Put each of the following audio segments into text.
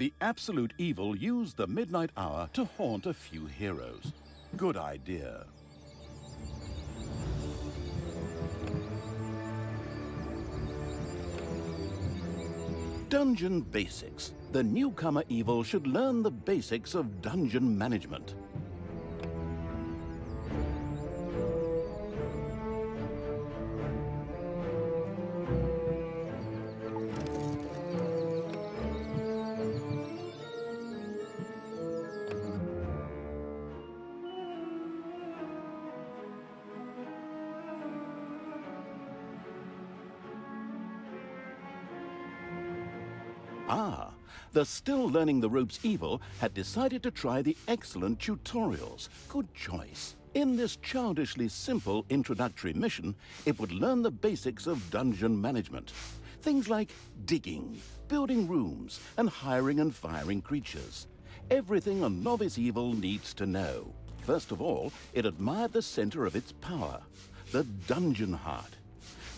The absolute evil used the midnight hour to haunt a few heroes. Good idea. Dungeon Basics. The newcomer evil should learn the basics of dungeon management. Ah, the still learning the ropes evil had decided to try the excellent tutorials. Good choice. In this childishly simple introductory mission, it would learn the basics of dungeon management. Things like digging, building rooms, and hiring and firing creatures. Everything a novice evil needs to know. First of all, it admired the center of its power, the dungeon heart.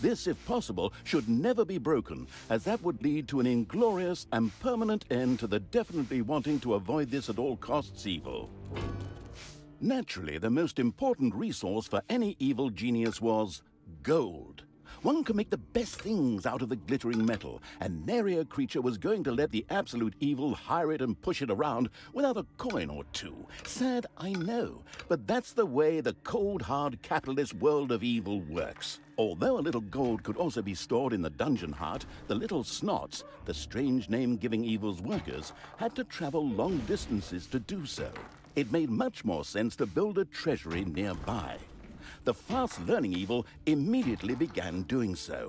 This, if possible, should never be broken, as that would lead to an inglorious and permanent end to the definitely wanting to avoid this at all costs evil. Naturally, the most important resource for any evil genius was gold. One can make the best things out of the glittering metal, and nary a creature was going to let the absolute evil hire it and push it around without a coin or two. Sad, I know, but that's the way the cold, hard capitalist world of evil works. Although a little gold could also be stored in the dungeon heart, the little snots, the strange name giving evil's workers, had to travel long distances to do so. It made much more sense to build a treasury nearby. The fast-learning evil immediately began doing so.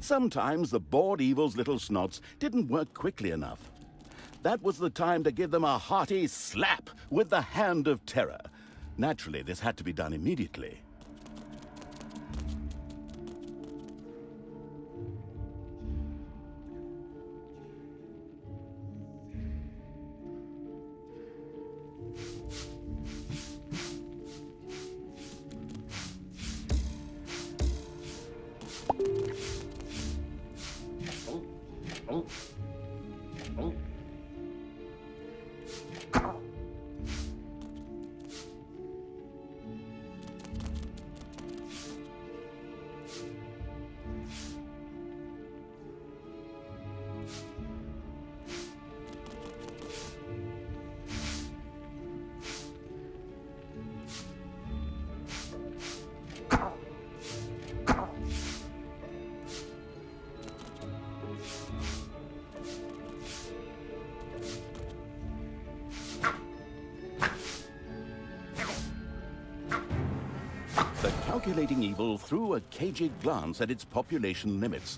Sometimes the bored evil's little snots didn't work quickly enough. That was the time to give them a hearty slap with the hand of terror. Naturally, this had to be done immediately. The calculating evil threw a cagey glance at its population limits.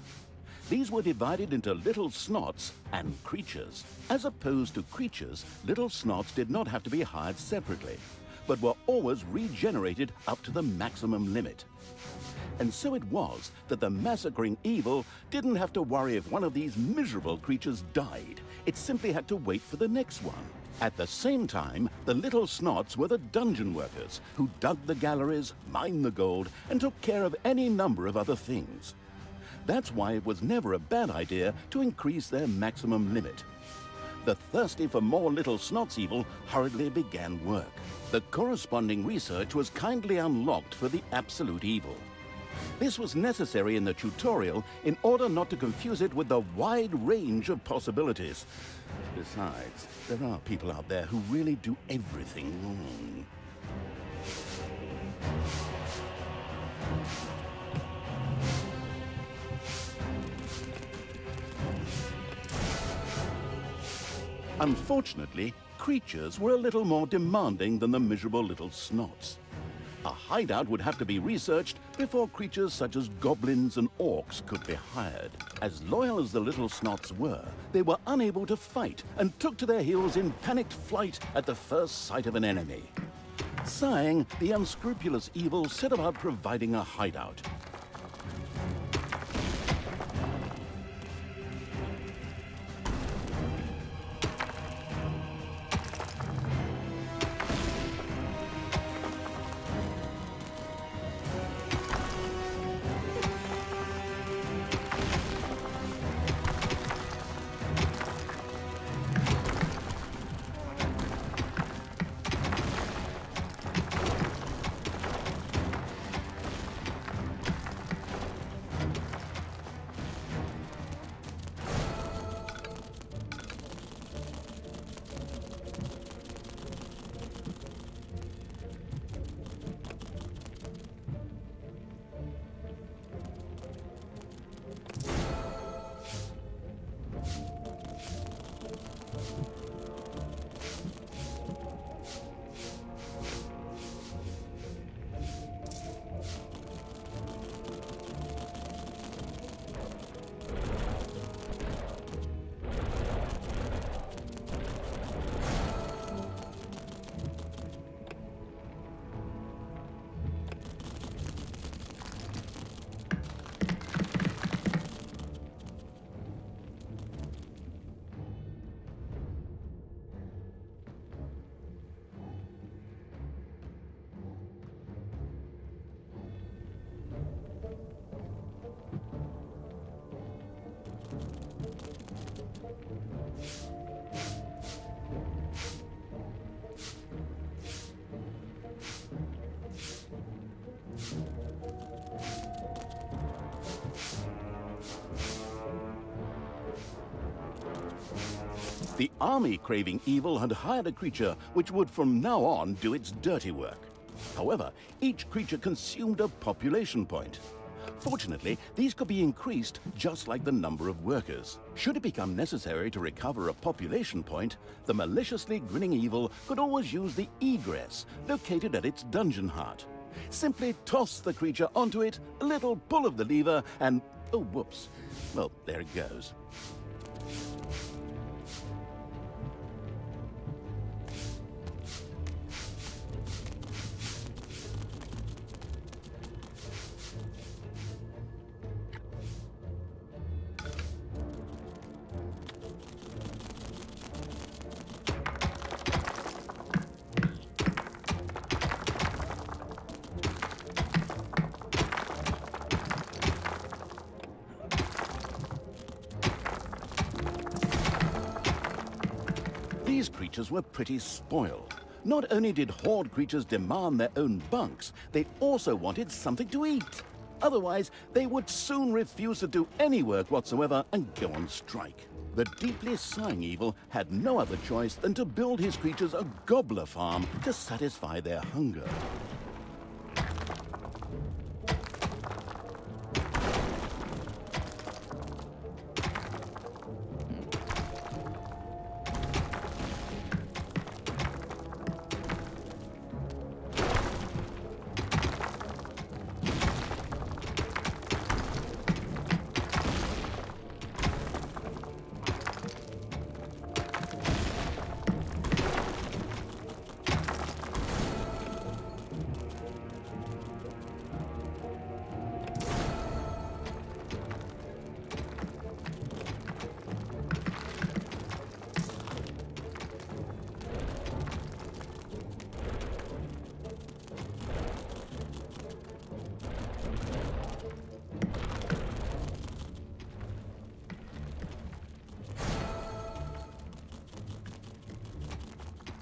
These were divided into little snots and creatures. As opposed to creatures, little snots did not have to be hired separately, but were always regenerated up to the maximum limit. And so it was that the massacring evil didn't have to worry if one of these miserable creatures died. It simply had to wait for the next one. At the same time, the little snots were the dungeon workers who dug the galleries, mined the gold, and took care of any number of other things. That's why it was never a bad idea to increase their maximum limit. The thirsty for more little snots evil hurriedly began work. The corresponding research was kindly unlocked for the absolute evil. This was necessary in the tutorial in order not to confuse it with the wide range of possibilities. Besides, there are people out there who really do everything wrong. Unfortunately, creatures were a little more demanding than the miserable little snots. A hideout would have to be researched before creatures such as goblins and orcs could be hired. As loyal as the little snots were, they were unable to fight and took to their heels in panicked flight at the first sight of an enemy. Sighing, the unscrupulous evil set about providing a hideout. The army-craving evil had hired a creature which would from now on do its dirty work. However, each creature consumed a population point. Fortunately, these could be increased just like the number of workers. Should it become necessary to recover a population point, the maliciously grinning evil could always use the egress located at its dungeon heart. Simply toss the creature onto it, a little pull of the lever, and oh, whoops. Well, there it goes. These creatures were pretty spoiled. Not only did horde creatures demand their own bunks, they also wanted something to eat. Otherwise, they would soon refuse to do any work whatsoever and go on strike. The deeply sighing evil had no other choice than to build his creatures a gobbler farm to satisfy their hunger.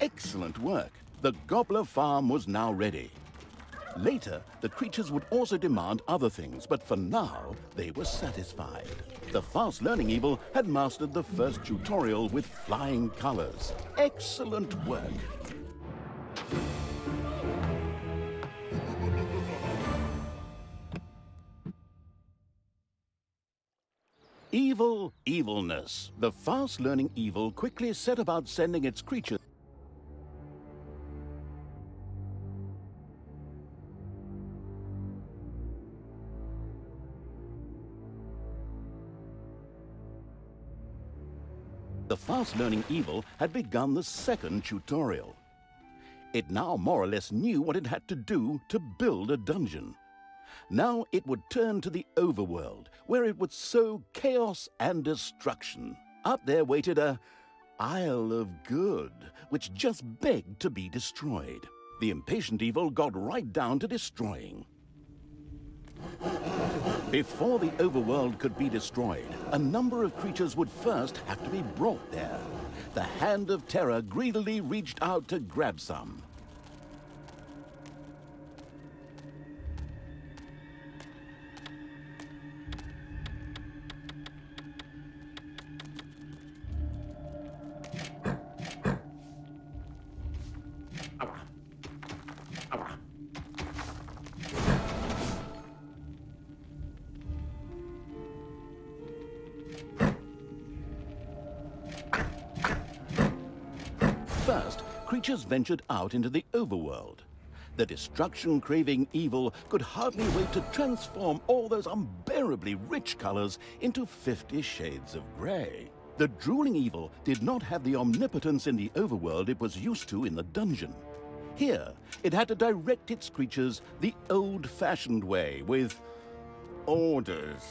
Excellent work. The gobbler farm was now ready. Later, the creatures would also demand other things, but for now, they were satisfied. The fast-learning evil had mastered the first tutorial with flying colors. Excellent work. Evil evilness. The fast-learning evil quickly set about sending its creatures The fast-learning evil had begun the second tutorial. It now more or less knew what it had to do to build a dungeon. Now it would turn to the overworld, where it would sow chaos and destruction. Up there waited a Isle of Good, which just begged to be destroyed. The impatient evil got right down to destroying. Before the overworld could be destroyed, a number of creatures would first have to be brought there. The Hand of Terror greedily reached out to grab some. First, creatures ventured out into the overworld. The destruction-craving evil could hardly wait to transform all those unbearably rich colors into 50 shades of gray. The drooling evil did not have the omnipotence in the overworld it was used to in the dungeon. Here, it had to direct its creatures the old-fashioned way, with orders.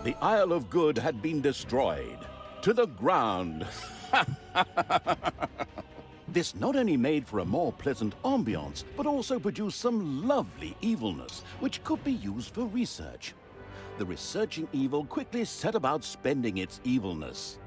The Isle of Good had been destroyed. To the ground. This not only made for a more pleasant ambiance, but also produced some lovely evilness, which could be used for research. The researching evil quickly set about spending its evilness.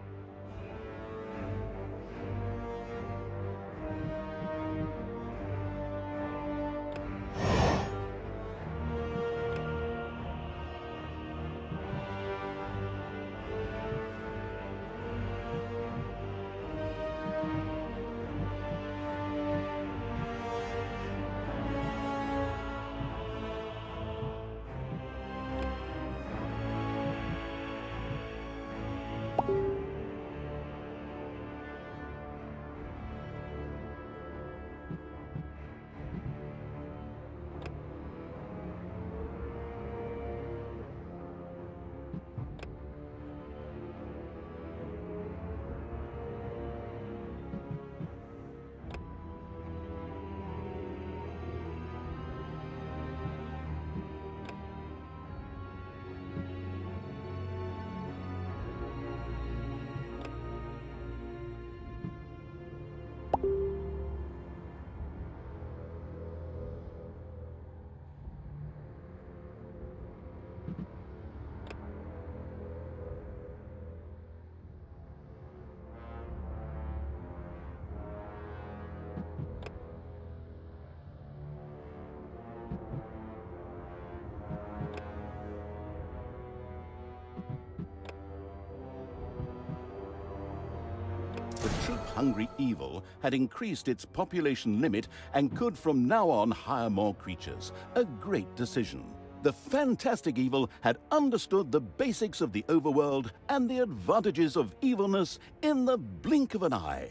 The truth-hungry evil had increased its population limit and could from now on hire more creatures. A great decision. The fantastic evil had understood the basics of the overworld and the advantages of evilness in the blink of an eye.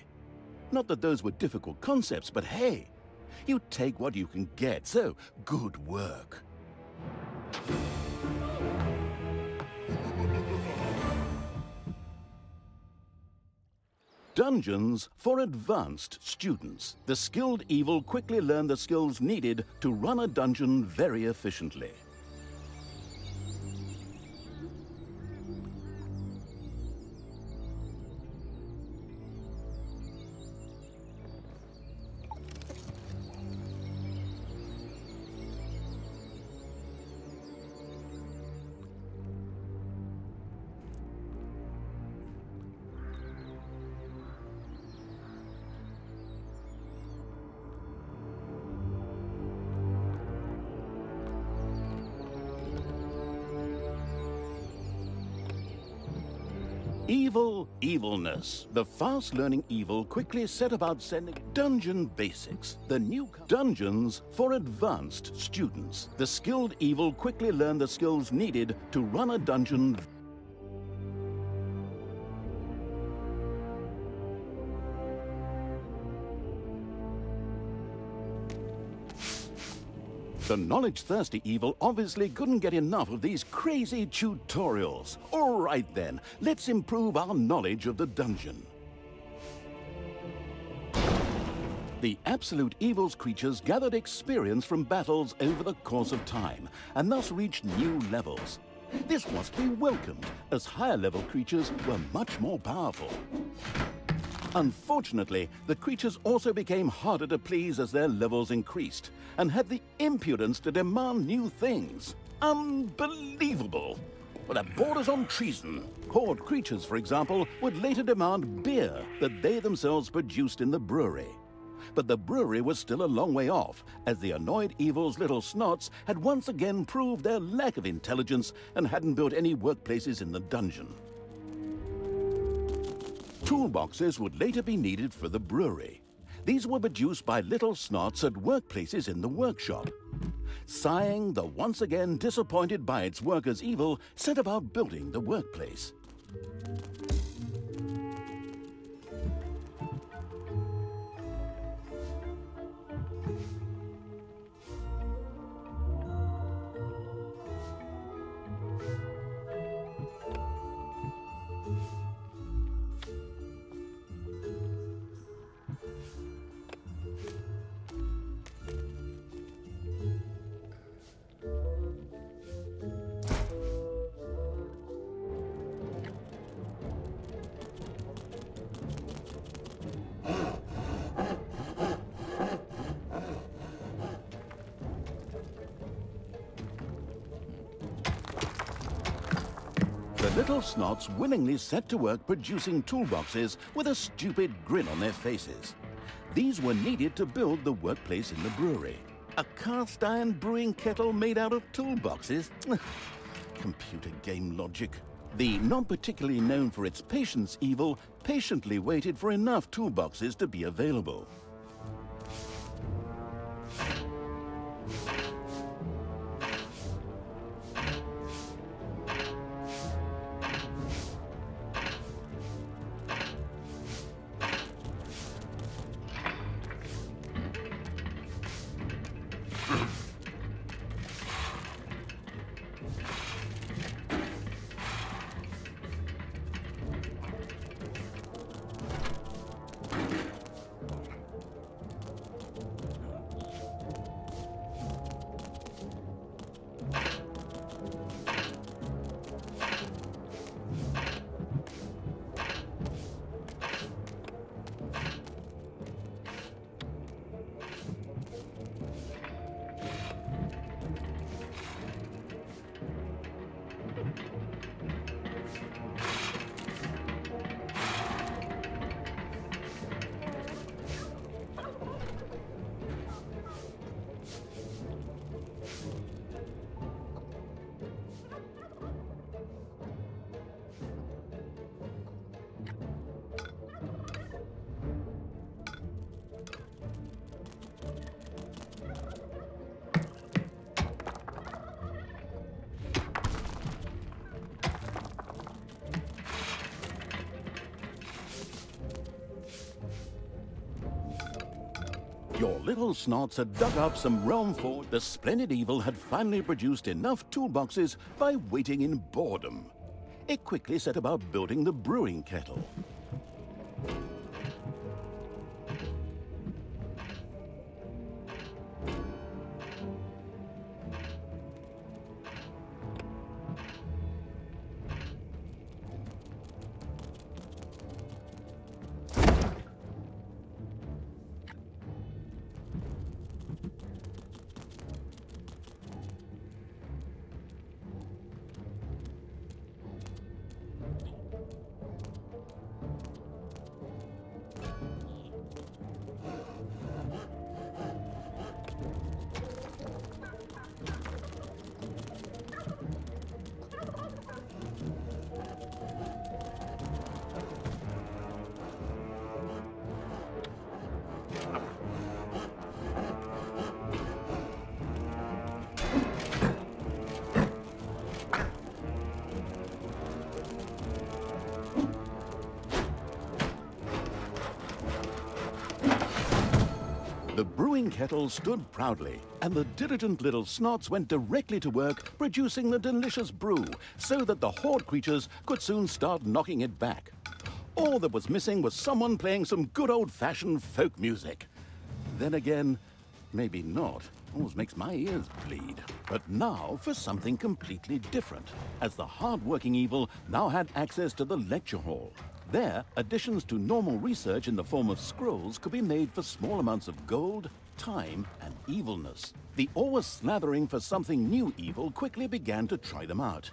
Not that those were difficult concepts, but hey, you take what you can get, so good work. Dungeons for advanced students. The skilled evil quickly learned the skills needed to run a dungeon very efficiently. Evil, evilness. The fast-learning evil quickly set about sending Dungeon Basics, the new dungeons for advanced students. The skilled evil quickly learned the skills needed to run a dungeon. The knowledge-thirsty evil obviously couldn't get enough of these crazy tutorials. All right then, let's improve our knowledge of the dungeon. The Absolute Evil's creatures gathered experience from battles over the course of time, and thus reached new levels. This must be welcomed, as higher-level creatures were much more powerful. Unfortunately, the creatures also became harder to please as their levels increased, and had the impudence to demand new things. Unbelievable! Well, that borders on treason. Horde creatures, for example, would later demand beer that they themselves produced in the brewery. But the brewery was still a long way off, as the annoyed evil's little snots had once again proved their lack of intelligence and hadn't built any workplaces in the dungeon. Toolboxes would later be needed for the brewery. These were produced by little snots at workplaces in the workshop. Sighing, the once again disappointed by its workers' evil, set about building the workplace. The little snots willingly set to work producing toolboxes with a stupid grin on their faces. These were needed to build the workplace in the brewery. A cast iron brewing kettle made out of toolboxes? Computer game logic. The not particularly known for its patience evil patiently waited for enough toolboxes to be available. Your little snots had dug up some realm for the splendid evil had finally produced enough toolboxes by waiting in boredom. It quickly set about building the brewing kettle. tin kettle stood proudly, and the diligent little snots went directly to work producing the delicious brew, so that the horde creatures could soon start knocking it back. All that was missing was someone playing some good old-fashioned folk music. Then again, maybe not. Always makes my ears bleed. But now for something completely different, as the hard-working evil now had access to the lecture hall. There, additions to normal research in the form of scrolls could be made for small amounts of gold, time, and evilness. The always slathering for something new evil quickly began to try them out.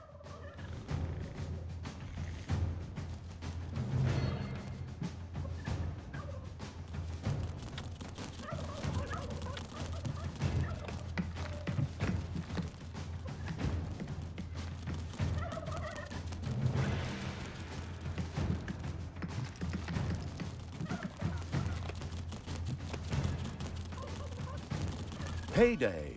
Payday.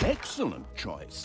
Excellent choice.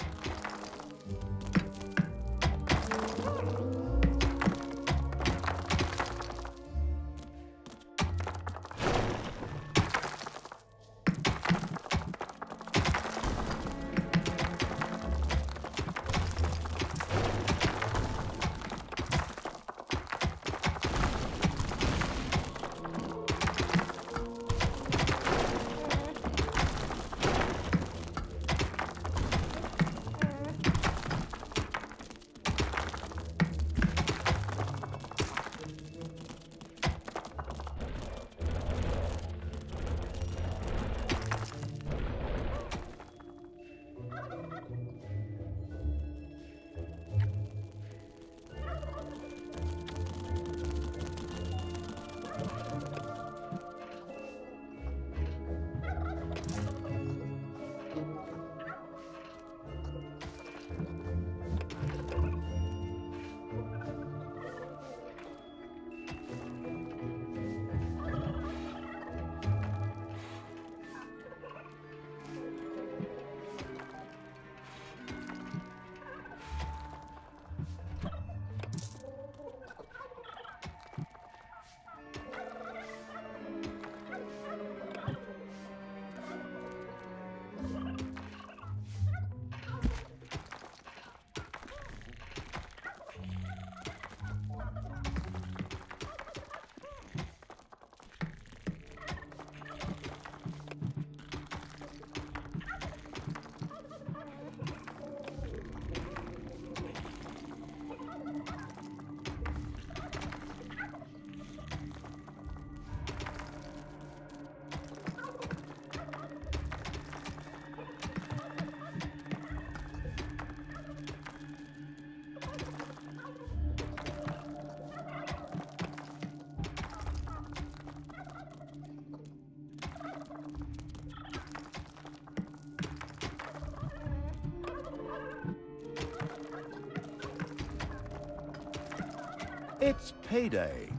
It's payday.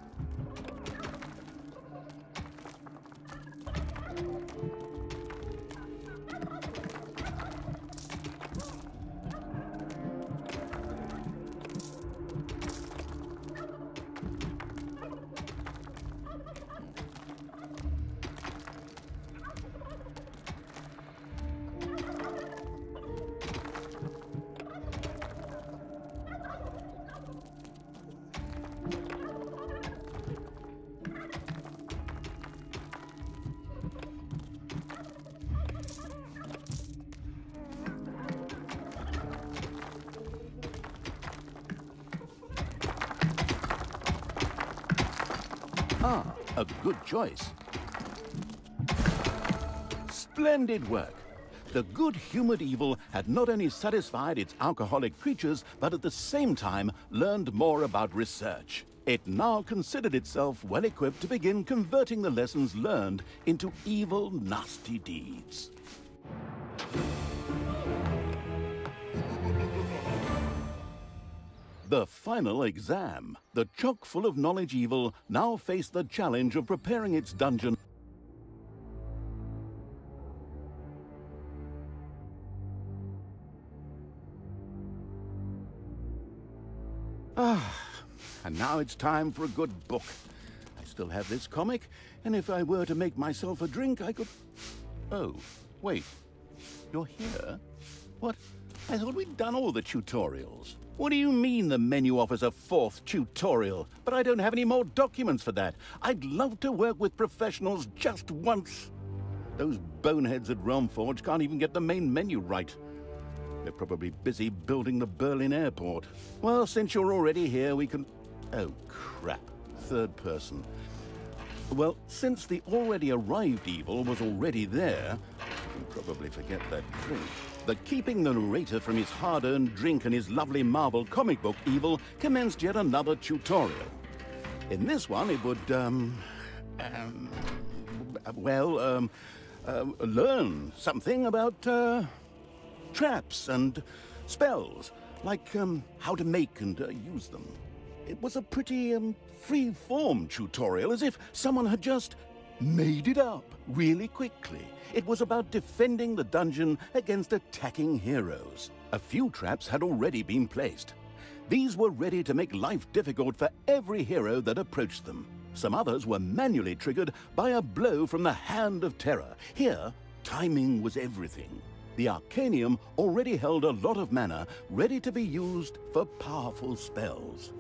Ah, a good choice. Splendid work. The good humored evil had not only satisfied its alcoholic creatures, but at the same time learned more about research. It now considered itself well equipped to begin converting the lessons learned into evil, nasty deeds. The final exam. The chock full of knowledge evil now faced the challenge of preparing its dungeon. And now it's time for a good book. I still have this comic, and if I were to make myself a drink, I could... Oh, wait. You're here? What? I thought we'd done all the tutorials. What do you mean the menu offers a fourth tutorial? But I don't have any more documents for that. I'd love to work with professionals just once. Those boneheads at Realmforge can't even get the main menu right. They're probably busy building the Berlin airport. Well, since you're already here, we can... Oh, crap. Third person. Well, since the already arrived evil was already there, you'll probably forget that drink. The keeping the narrator from his hard-earned drink and his lovely Marvel comic book evil commenced yet another tutorial. In this one, it would, learn something about, traps and spells, like, how to make and use them. It was a pretty, free-form tutorial, as if someone had just made it up really quickly. It was about defending the dungeon against attacking heroes. A few traps had already been placed. These were ready to make life difficult for every hero that approached them. Some others were manually triggered by a blow from the Hand of Terror. Here, timing was everything. The Arcanium already held a lot of mana ready to be used for powerful spells.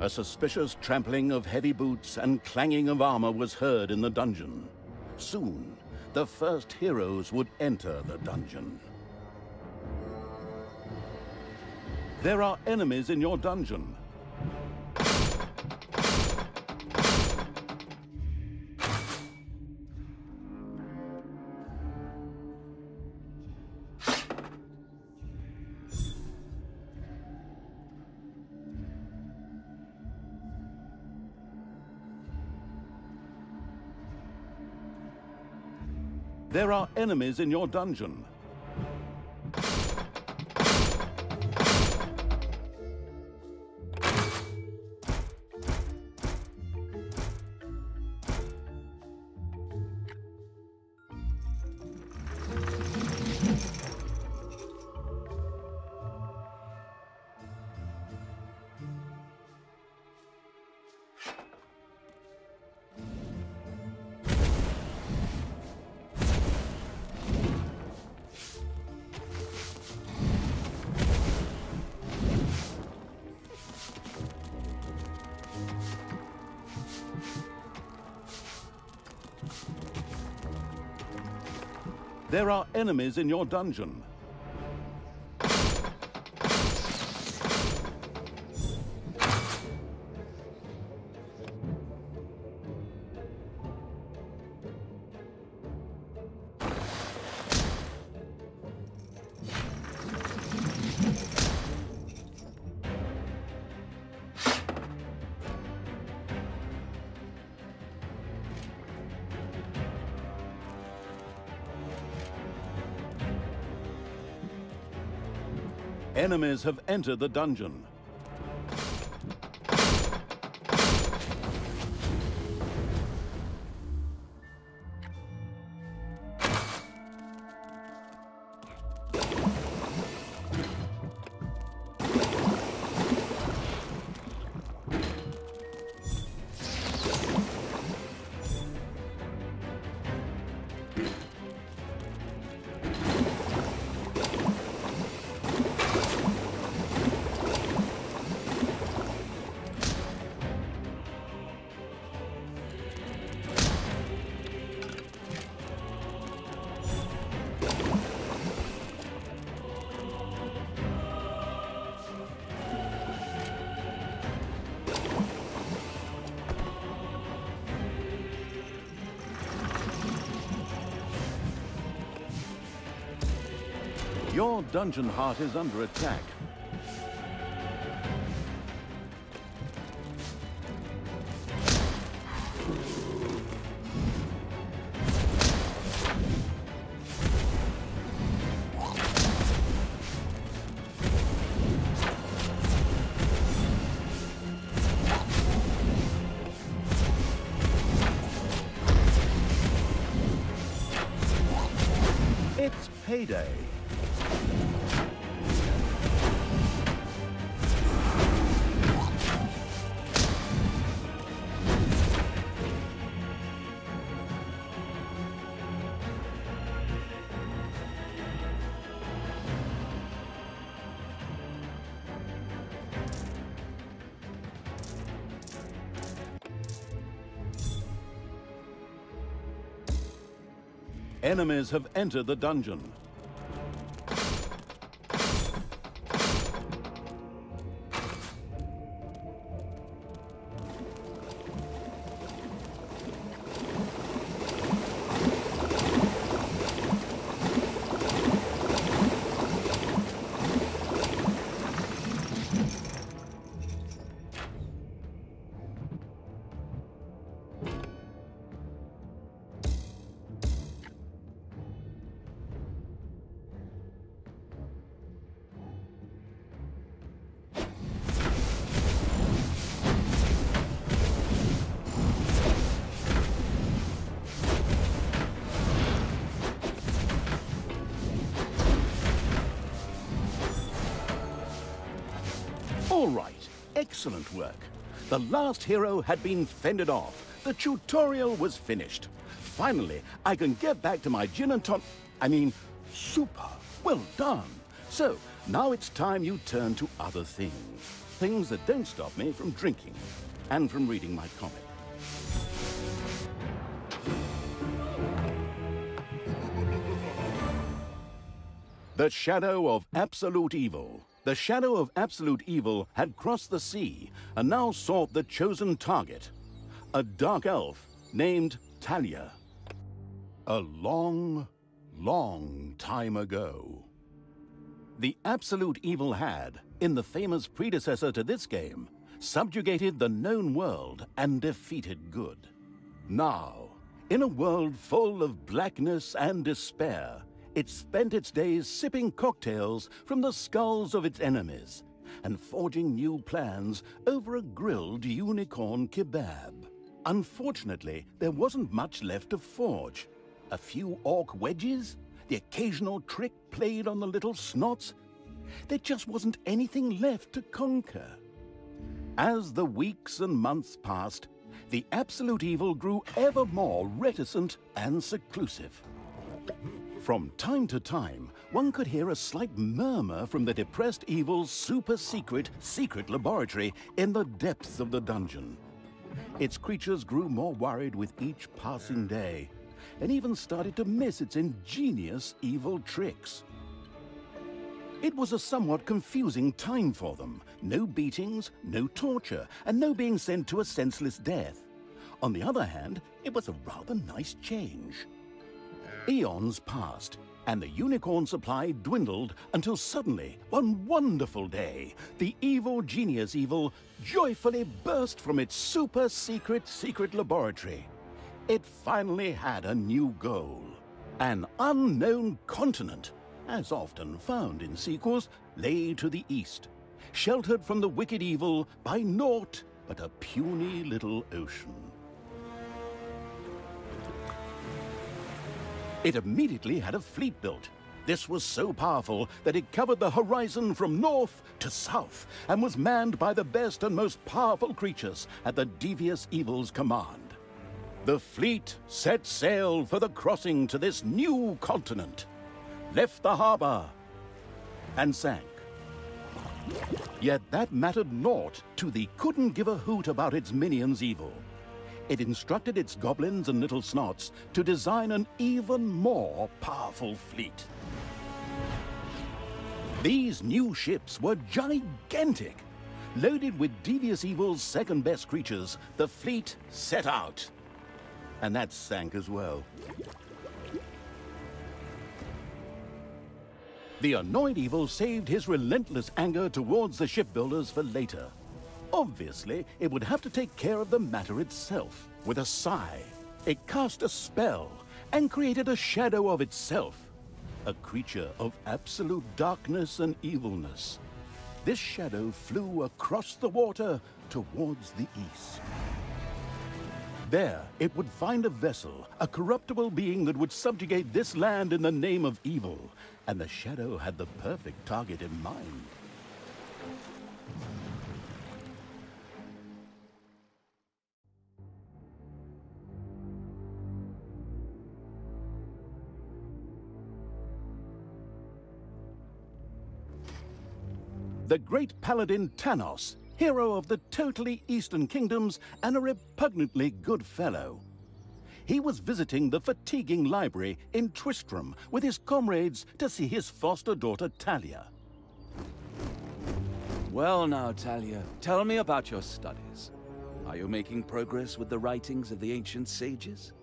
A suspicious trampling of heavy boots and clanging of armor was heard in the dungeon. Soon, the first heroes would enter the dungeon. There are enemies in your dungeon. There are enemies in your dungeon. There are enemies in your dungeon. Enemies have entered the dungeon. Your dungeon heart is under attack. It's payday. Enemies have entered the dungeon. All right, excellent work. The last hero had been fended off. The tutorial was finished. Finally, I can get back to my gin and super. Well done. So, now it's time you turn to other things. Things that don't stop me from drinking and from reading my comic. The Shadow of Absolute Evil. The Shadow of Absolute Evil had crossed the sea and now sought the chosen target, a dark elf named Talia. A long, long time ago. The Absolute Evil had, in the famous predecessor to this game, subjugated the known world and defeated good. Now, in a world full of blackness and despair, it spent its days sipping cocktails from the skulls of its enemies and forging new plans over a grilled unicorn kebab. Unfortunately, there wasn't much left to forge. A few orc wedges, the occasional trick played on the little snots. There just wasn't anything left to conquer. As the weeks and months passed, the Absolute Evil grew ever more reticent and seclusive. From time to time, one could hear a slight murmur from the depressed evil's super-secret laboratory in the depths of the dungeon. Its creatures grew more worried with each passing day, and even started to miss its ingenious evil tricks. It was a somewhat confusing time for them. No beatings, no torture, and no being sent to a senseless death. On the other hand, it was a rather nice change. Eons passed, and the unicorn supply dwindled until suddenly, one wonderful day, the evil genius Evil joyfully burst from its secret laboratory. It finally had a new goal. An unknown continent, as often found in sequels, lay to the east, sheltered from the wicked Evil by naught but a puny little ocean. It immediately had a fleet built. This was so powerful that it covered the horizon from north to south and was manned by the best and most powerful creatures at the devious Evil's command. The fleet set sail for the crossing to this new continent, left the harbor, and sank. Yet that mattered naught to the couldn't give a hoot about its minions Evil. It instructed its goblins and little snots to design an even more powerful fleet. These new ships were gigantic. Loaded with devious Evil's second-best creatures, the fleet set out. And that sank as well. The annoyed Evil saved his relentless anger towards the shipbuilders for later. Obviously, it would have to take care of the matter itself. With a sigh, it cast a spell and created a shadow of itself, a creature of absolute darkness and evilness. This shadow flew across the water towards the east. There, it would find a vessel, a corruptible being that would subjugate this land in the name of evil, and the shadow had the perfect target in mind. The great paladin Tanos, hero of the totally Eastern Kingdoms and a repugnantly good fellow. He was visiting the fatiguing library in Twistram with his comrades to see his foster daughter Talia. Well now, Talia, tell me about your studies. Are you making progress with the writings of the ancient sages?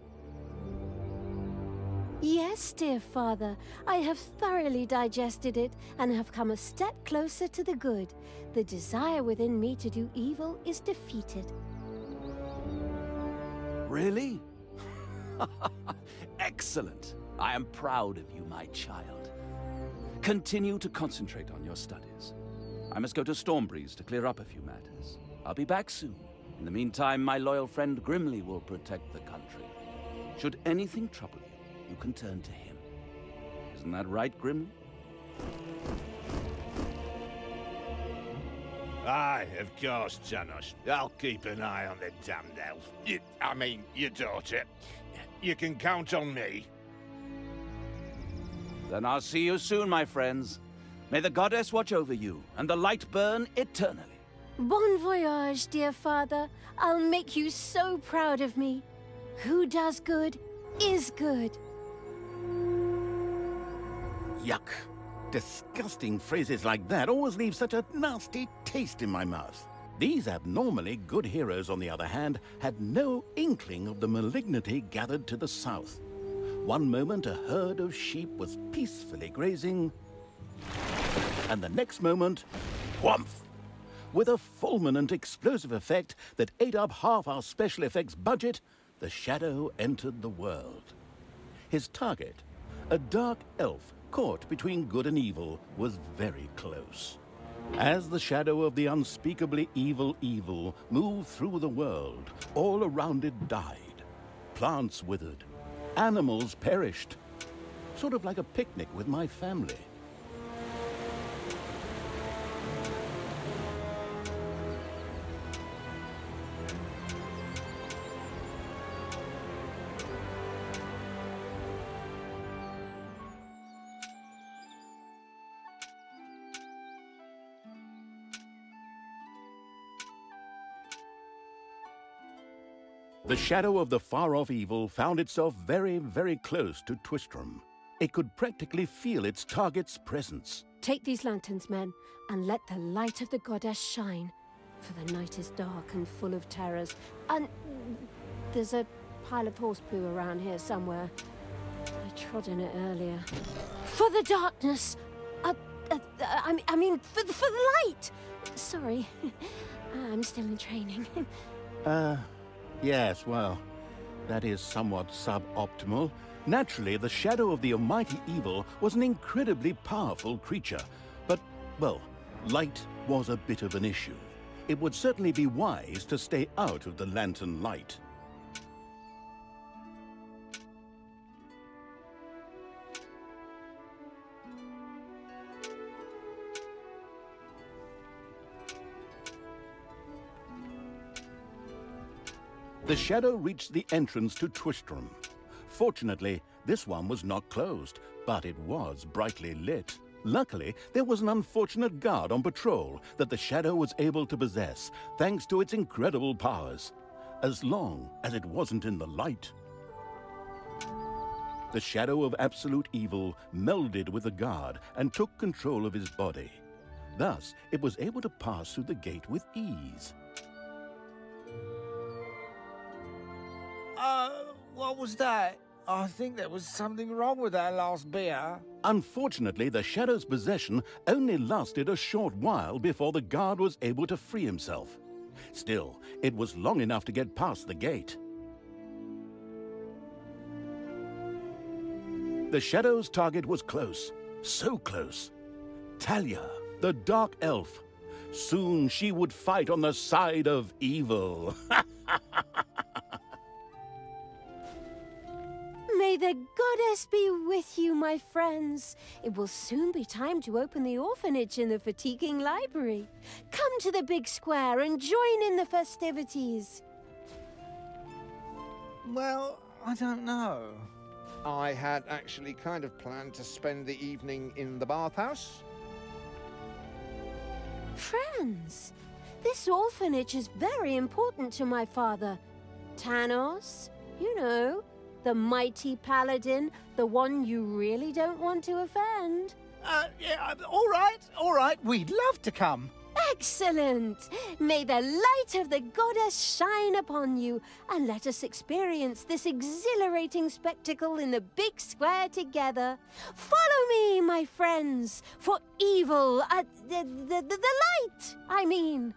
Yes, dear father. I have thoroughly digested it and have come a step closer to the good. The desire within me to do evil is defeated. Really? Excellent. I am proud of you, my child. Continue to concentrate on your studies. I must go to Stormbreeze to clear up a few matters. I'll be back soon. In the meantime, my loyal friend Grimly will protect the country. Should anything trouble you, you can turn to him. Isn't that right, Grimly? Aye, of course, Tanos. I'll keep an eye on the damned elf. Your daughter. You can count on me. Then I'll see you soon, my friends. May the goddess watch over you, and the light burn eternally. Bon voyage, dear father. I'll make you so proud of me. Who does good is good. Yuck. Disgusting phrases like that always leave such a nasty taste in my mouth. These abnormally good heroes, on the other hand, had no inkling of the malignity gathered to the south. One moment a herd of sheep was peacefully grazing, and the next moment, whumph! With a fulminant explosive effect that ate up half our special effects budget, the shadow entered the world. His target, a dark elf caught between good and evil, was very close. As the shadow of the unspeakably evil moved through the world, all around it died. Plants withered. Animals perished. Sort of like a picnic with my family. The shadow of the far-off evil found itself very, very close to Twistram. It could practically feel its target's presence. Take these lanterns, men, and let the light of the goddess shine. For the night is dark and full of terrors. And there's a pile of horse poo around here somewhere. I trod in it earlier. For the darkness! I mean, for the light! Sorry, I'm still in training. Yes, well, that is somewhat suboptimal. Naturally, the shadow of the almighty evil was an incredibly powerful creature. But, well, light was a bit of an issue. It would certainly be wise to stay out of the lantern light. The shadow reached the entrance to Twistram. Fortunately, this one was not closed, but it was brightly lit. Luckily, there was an unfortunate guard on patrol that the shadow was able to possess, thanks to its incredible powers, as long as it wasn't in the light. The shadow of absolute evil melded with the guard and took control of his body. Thus, it was able to pass through the gate with ease. What was that? I think there was something wrong with that last beer. Unfortunately, the shadow's possession only lasted a short while before the guard was able to free himself. Still, it was long enough to get past the gate. The shadow's target was close, so close. Talia, the Dark Elf. Soon she would fight on the side of evil. May the goddess be with you, my friends. It will soon be time to open the orphanage in the fatiguing library. Come to the big square and join in the festivities. Well, I don't know. I had actually kind of planned to spend the evening in the bathhouse. Friends, this orphanage is very important to my father. Tanos, you know, the mighty paladin, the one you really don't want to offend. Yeah, all right, we'd love to come. Excellent! May the light of the goddess shine upon you, and let us experience this exhilarating spectacle in the big square together. Follow me, my friends, for evil, the light, I mean.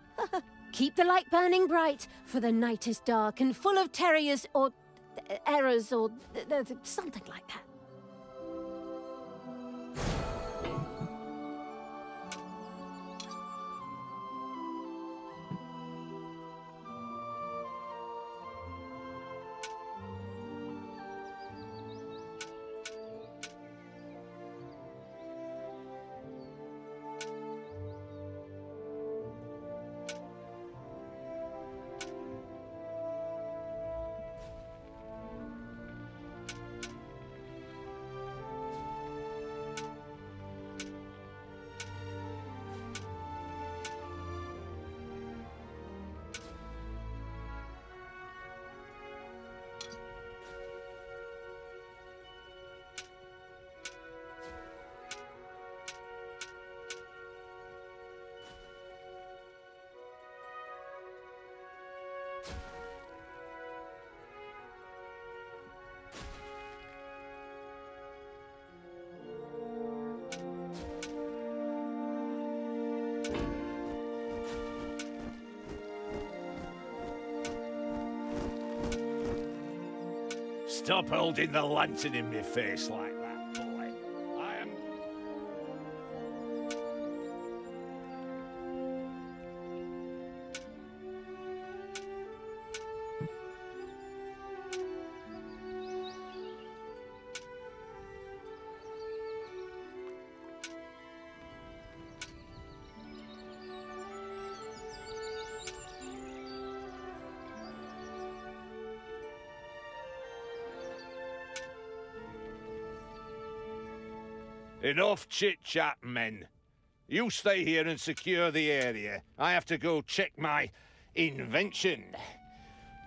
Keep the light burning bright, for the night is dark and full of terrors or errors or something like that. Stop holding the lantern in my face like that, boy. I am... Enough chit-chat, men. You stay here and secure the area. I have to go check my invention.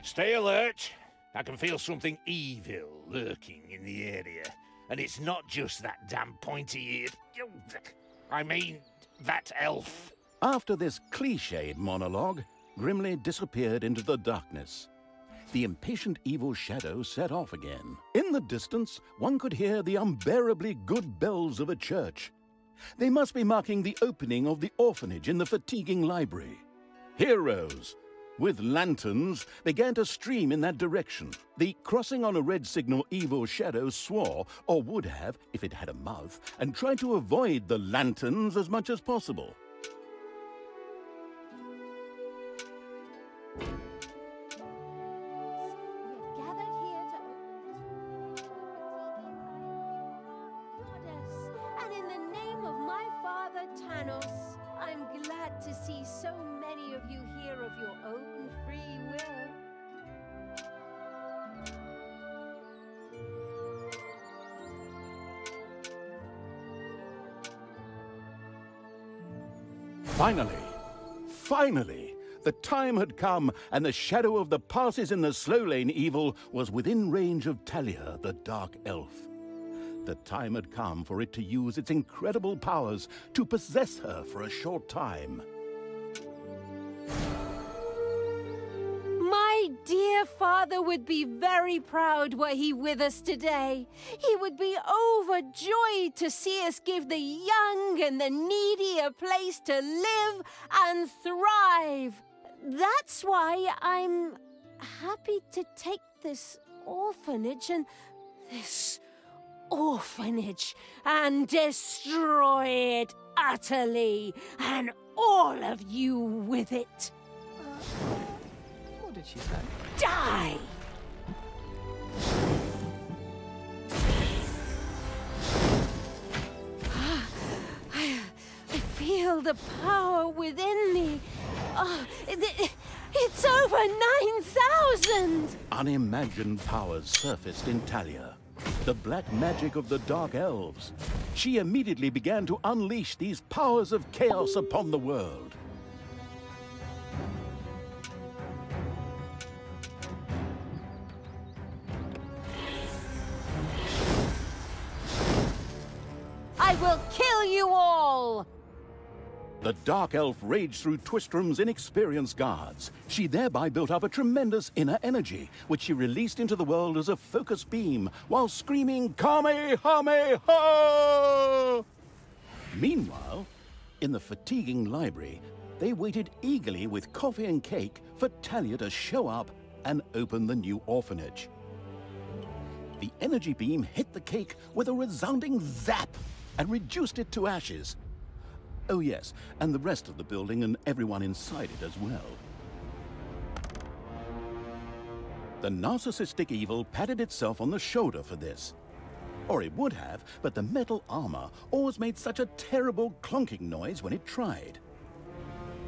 Stay alert. I can feel something evil lurking in the area. And it's not just that damn pointy-eared... I mean, that elf. After this cliched monologue, Grimly disappeared into the darkness. The impatient evil shadow set off again. In the distance, one could hear the unbearably good bells of a church. They must be marking the opening of the orphanage in the fatiguing library. Heroes with lanterns began to stream in that direction. The crossing on a red signal evil shadow swore, or would have if it had a mouth, and tried to avoid the lanterns as much as possible. And in the name of my father Tanos, I'm glad to see so many of you here of your own free will. Finally, the time had come, and the shadow of the passes in the slow lane evil was within range of Talia, the Dark Elf. The time had come for it to use its incredible powers to possess her for a short time. My dear father would be very proud were he with us today. He would be overjoyed to see us give the young and the needy a place to live and thrive. That's why I'm happy to take this orphanage and destroy it utterly, and all of you with it. What did she say? Die! I feel the power within me. It's over 9,000! Unimagined powers surfaced in Talia. The black magic of the Dark Elves. She immediately began to unleash these powers of chaos upon the world. I will kill you all! The Dark Elf raged through Twistrum's inexperienced guards. She thereby built up a tremendous inner energy, which she released into the world as a focus beam, while screaming, Kamehameha! Meanwhile, in the fatiguing library, they waited eagerly with coffee and cake for Talia to show up and open the new orphanage. The energy beam hit the cake with a resounding zap and reduced it to ashes. Oh yes, and the rest of the building and everyone inside it as well. The narcissistic evil patted itself on the shoulder for this. Or it would have, but the metal armor always made such a terrible clunking noise when it tried.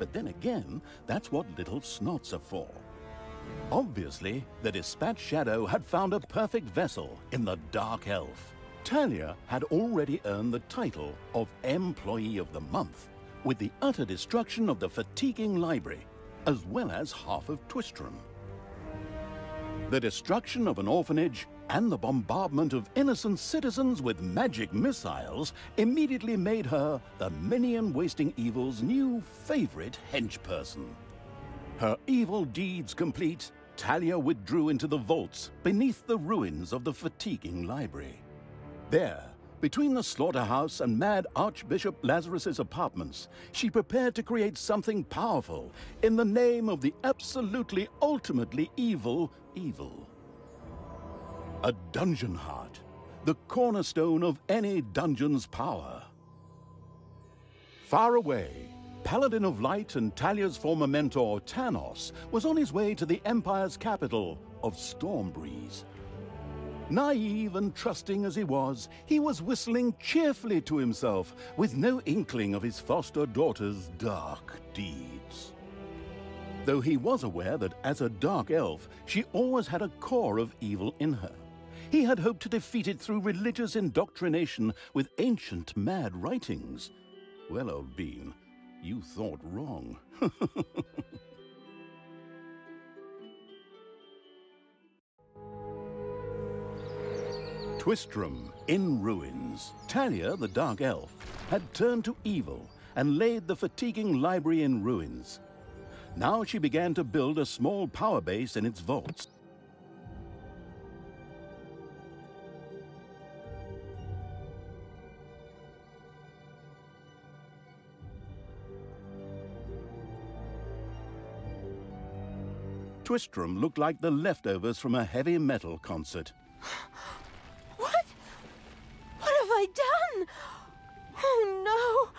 But then again, that's what little snots are for. Obviously, the Dispatch Shadow had found a perfect vessel in the Dark Elf. Talia had already earned the title of Employee of the Month, with the utter destruction of the fatiguing library, as well as half of Twistrum. The destruction of an orphanage and the bombardment of innocent citizens with magic missiles immediately made her the minion-wasting evil's new favorite henchperson. Her evil deeds complete, Talia withdrew into the vaults beneath the ruins of the fatiguing library. There, between the slaughterhouse and Mad Archbishop Lazarus's apartments, she prepared to create something powerful in the name of the absolutely ultimately evil. A dungeon heart, the cornerstone of any dungeon's power. Far away, Paladin of Light and Talia's former mentor, Tanos, was on his way to the Empire's capital of Stormbreeze. Naive and trusting as he was whistling cheerfully to himself, with no inkling of his foster daughter's dark deeds. Though he was aware that as a Dark Elf, she always had a core of evil in her. He had hoped to defeat it through religious indoctrination with ancient mad writings. Well, old bean, you thought wrong. Twistram in ruins. Talia, the Dark Elf, had turned to evil and laid the fatiguing library in ruins. Now she began to build a small power base in its vaults. Twistram looked like the leftovers from a heavy metal concert. What? What have I done? Oh no!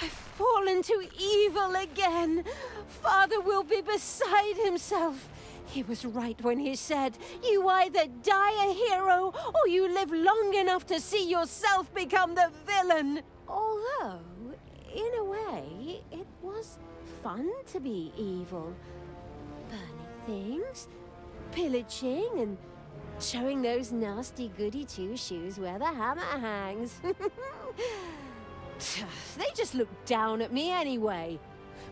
I've fallen to evil again. Father will be beside himself. He was right when he said, you either die a hero or you live long enough to see yourself become the villain. Although, in a way, it was fun to be evil. Burning things, pillaging, and showing those nasty goody two-shoes where the hammer hangs. They just look down at me anyway.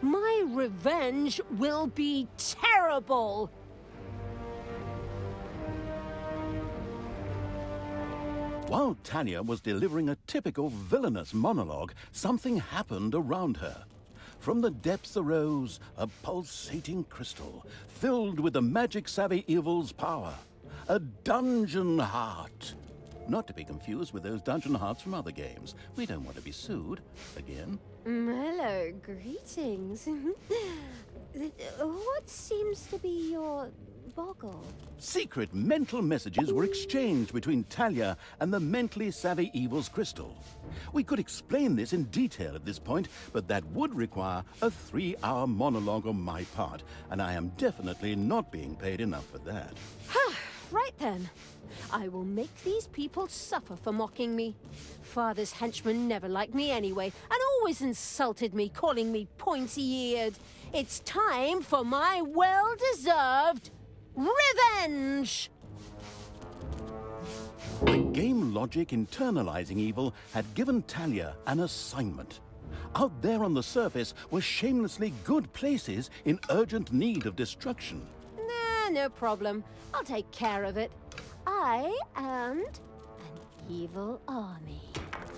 My revenge will be terrible. While Talia was delivering a typical villainous monologue, something happened around her. From the depths arose a pulsating crystal, filled with the magic-savvy evil's power. A dungeon heart. Not to be confused with those dungeon hearts from other games. We don't want to be sued again. Hello, greetings. What seems to be your boggle? Secret mental messages were exchanged between Talia and the mentally savvy evil's crystal. We could explain this in detail at this point, but that would require a 3-hour monologue on my part, and I am definitely not being paid enough for that. Right then. I will make these people suffer for mocking me. Father's henchmen never liked me anyway, and always insulted me, calling me pointy-eared. It's time for my well-deserved revenge! The game logic internalizing evil had given Talia an assignment. Out there on the surface were shamelessly good places in urgent need of destruction. Nah, no problem. I'll take care of it. I and an evil army.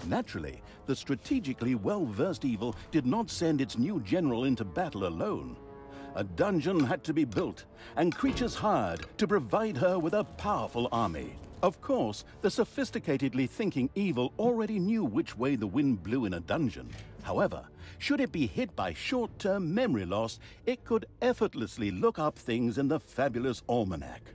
Naturally, the strategically well-versed evil did not send its new general into battle alone. A dungeon had to be built, and creatures hired to provide her with a powerful army. Of course, the sophisticatedly thinking evil already knew which way the wind blew in a dungeon. However, should it be hit by short-term memory loss, it could effortlessly look up things in the fabulous almanac.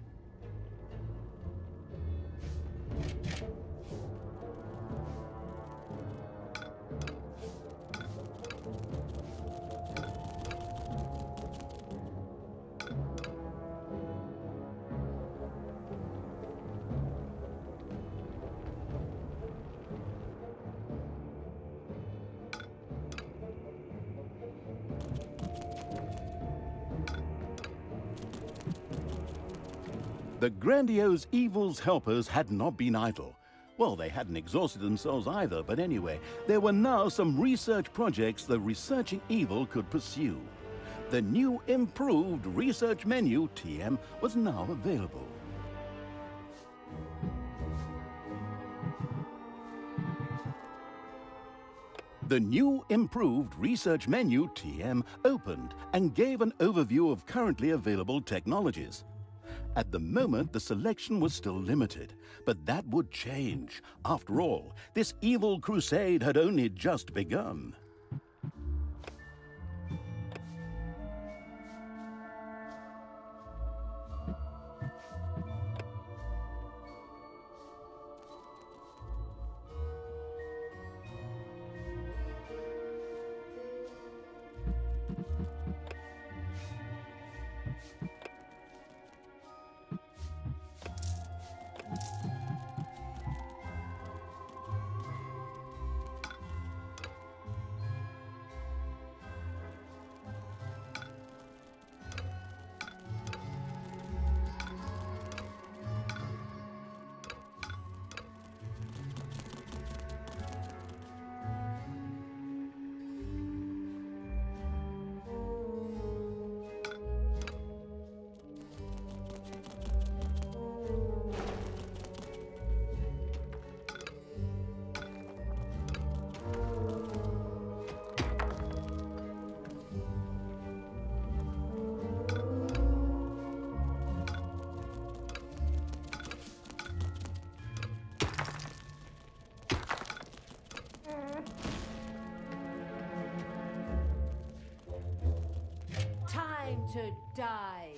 The grandiose evil's helpers had not been idle. Well, they hadn't exhausted themselves either, but anyway, there were now some research projects the researching evil could pursue. The new improved research menu, TM, was now available. The new improved research menu, TM, opened and gave an overview of currently available technologies. At the moment, the selection was still limited, but that would change. After all, this evil crusade had only just begun. to die.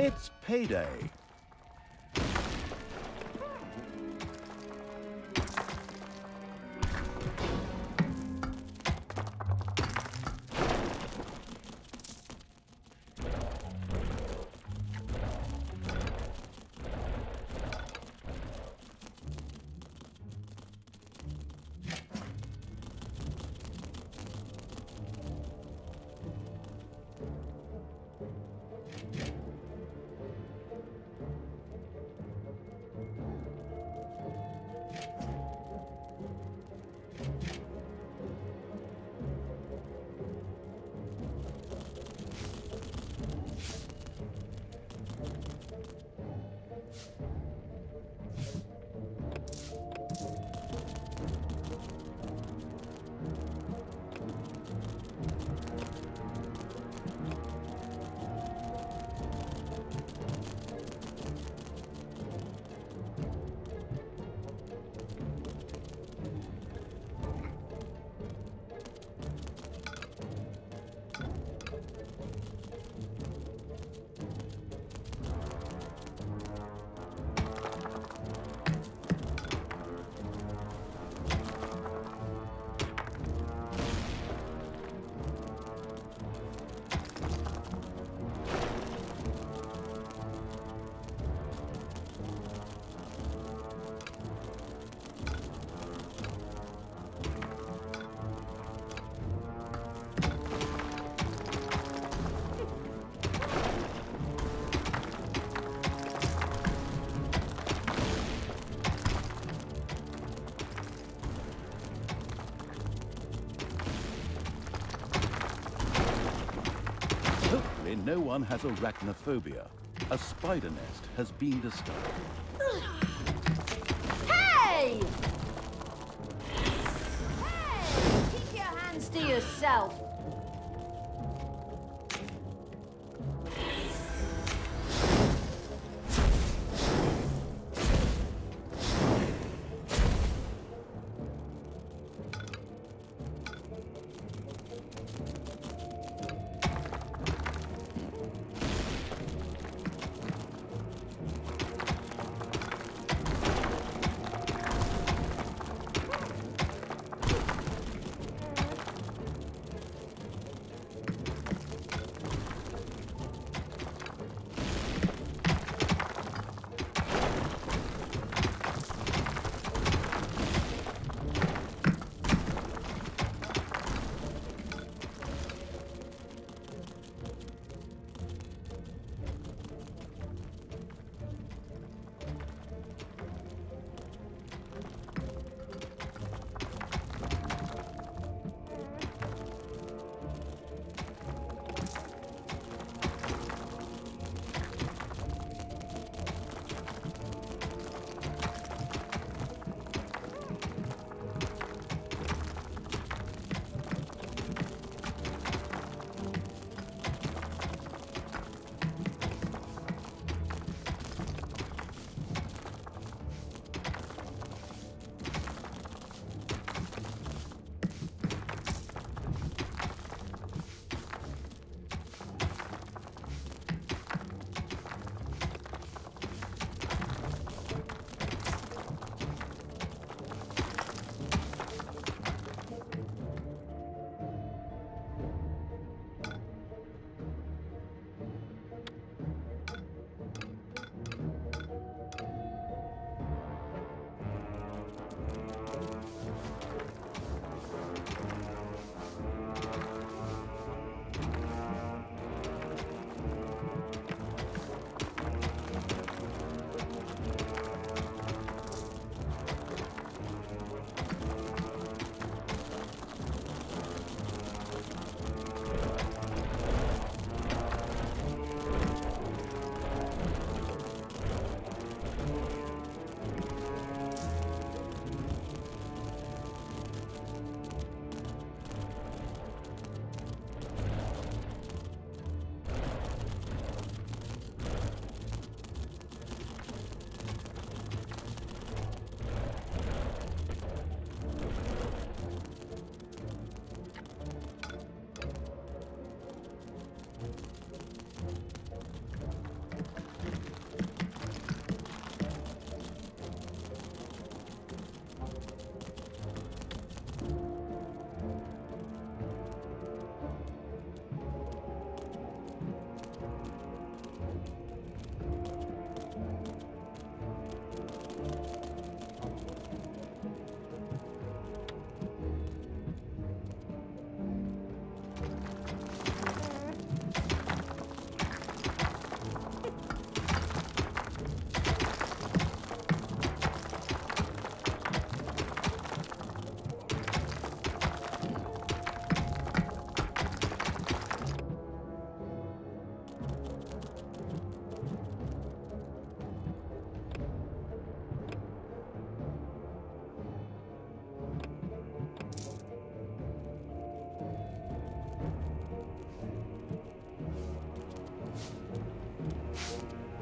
It's payday. Hopefully no one has arachnophobia. A spider nest has been discovered. Hey! Hey! Keep your hands to yourself.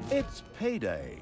It's payday.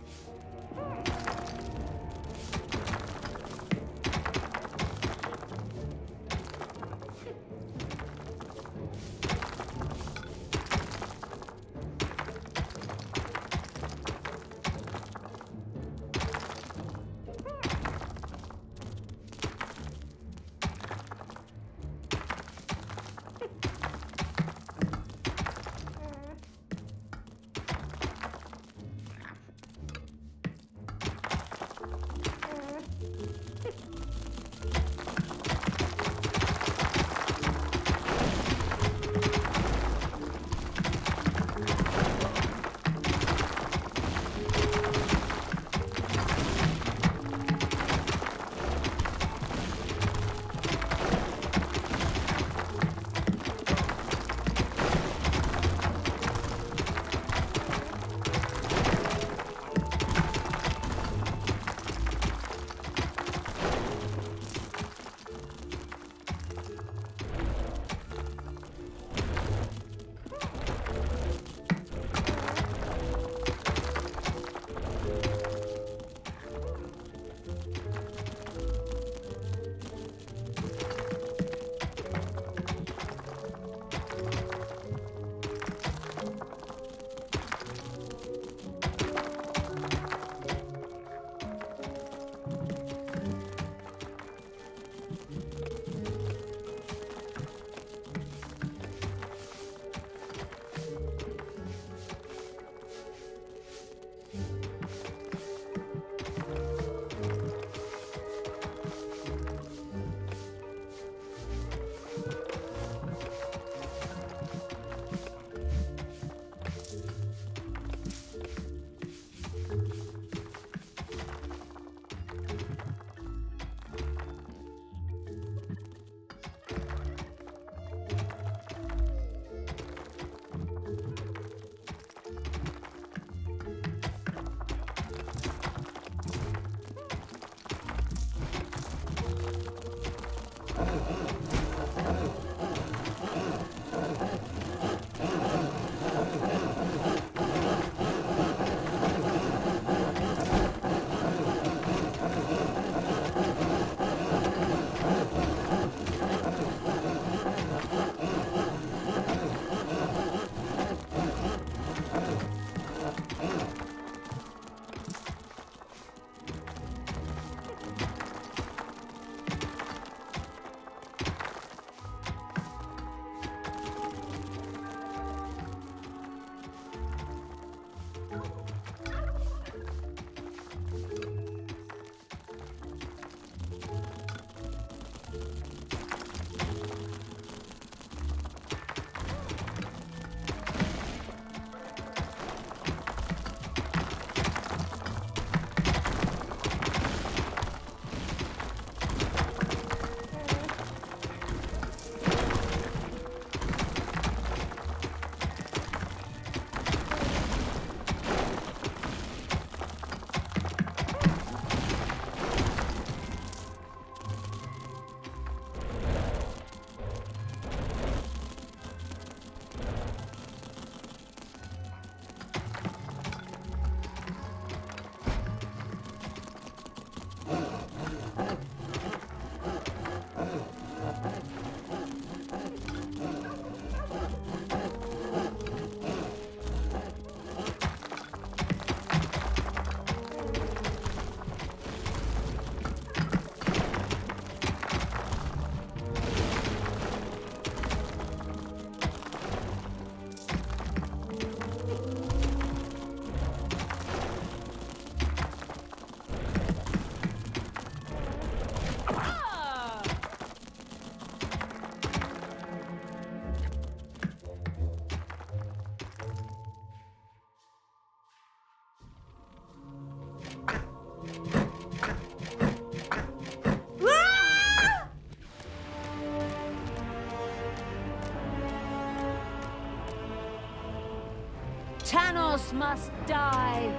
Tanos must die.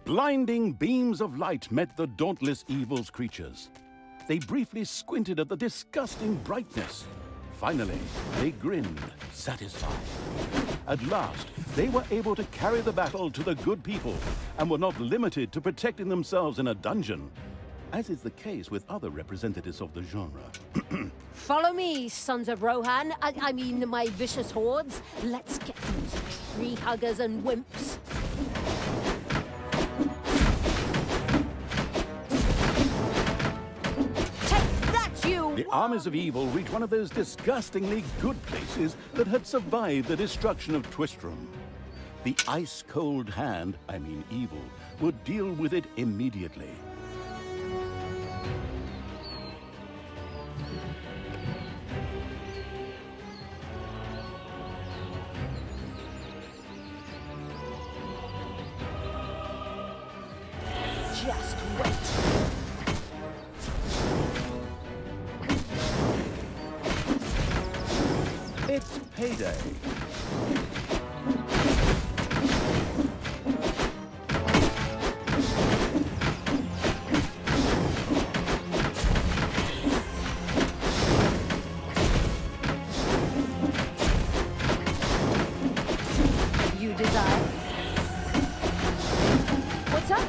Blinding beams of light met the dauntless evil's creatures. They briefly squinted at the disgusting brightness. Finally, they grinned, satisfied. At last, they were able to carry the battle to the good people and were not limited to protecting themselves in a dungeon, as is the case with other representatives of the genre. Follow me, sons of Rohan. I mean, my vicious hordes. Let's get these tree huggers and wimps. The armies of evil reached one of those disgustingly good places that had survived the destruction of Twistram. The ice-cold hand, I mean evil, would deal with it immediately. Just wait. It's payday. You desire? What's up?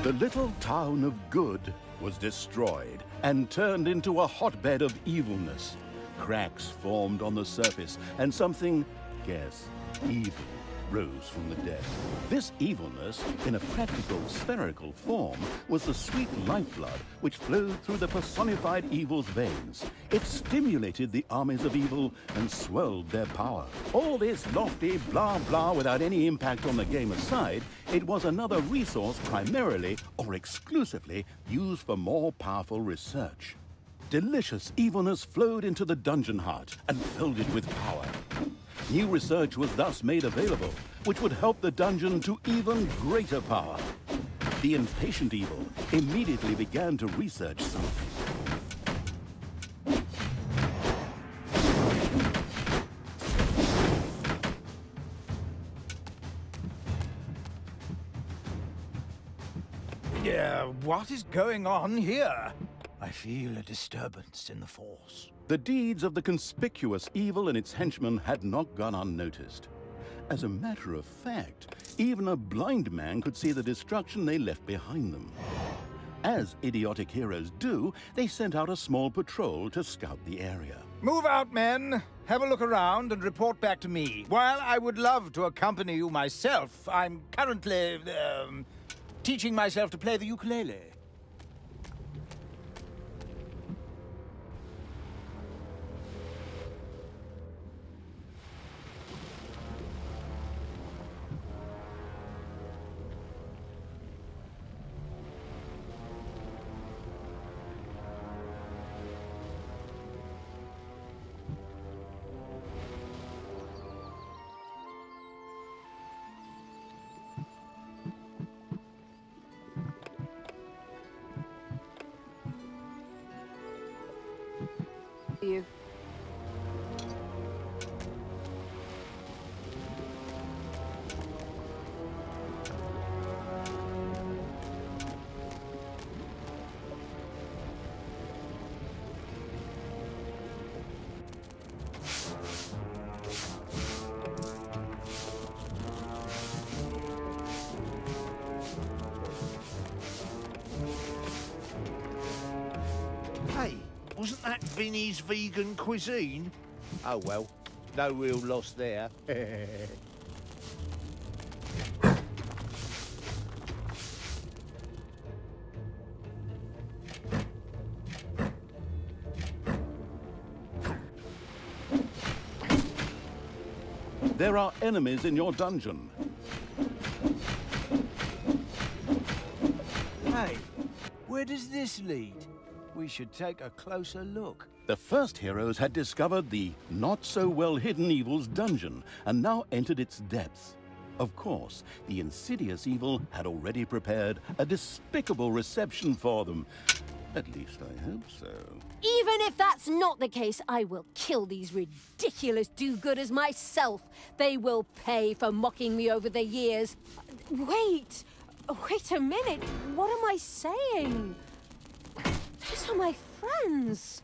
The little town of Good was destroyed and turned into a hotbed of evilness. Cracks formed on the surface, and something, guess, evil, rose from the dead. This evilness, in a practical spherical form, was the sweet lifeblood which flowed through the personified evil's veins. It stimulated the armies of evil and swelled their power. All this lofty blah blah without any impact on the game aside, it was another resource primarily or exclusively used for more powerful research. Delicious evilness flowed into the dungeon heart and filled it with power. New research was thus made available, which would help the dungeon to even greater power. The impatient evil immediately began to research something. What is going on here? I feel a disturbance in the force. The deeds of the conspicuous evil and its henchmen had not gone unnoticed. As a matter of fact, even a blind man could see the destruction they left behind them. As idiotic heroes do, they sent out a small patrol to scout the area. Move out, men. Have a look around and report back to me. While I would love to accompany you myself, I'm currently, teaching myself to play the ukulele. You. Hey, wasn't that Vinny's vegan cuisine? Oh well, no real loss there. There are enemies in your dungeon. Hey, where does this lead? We should take a closer look. The first heroes had discovered the not-so-well-hidden evil's dungeon and now entered its depths. Of course, the insidious evil had already prepared a despicable reception for them. At least I hope so. Even if that's not the case, I will kill these ridiculous do-gooders myself. They will pay for mocking me over the years. Wait a minute. What am I saying? These are my friends.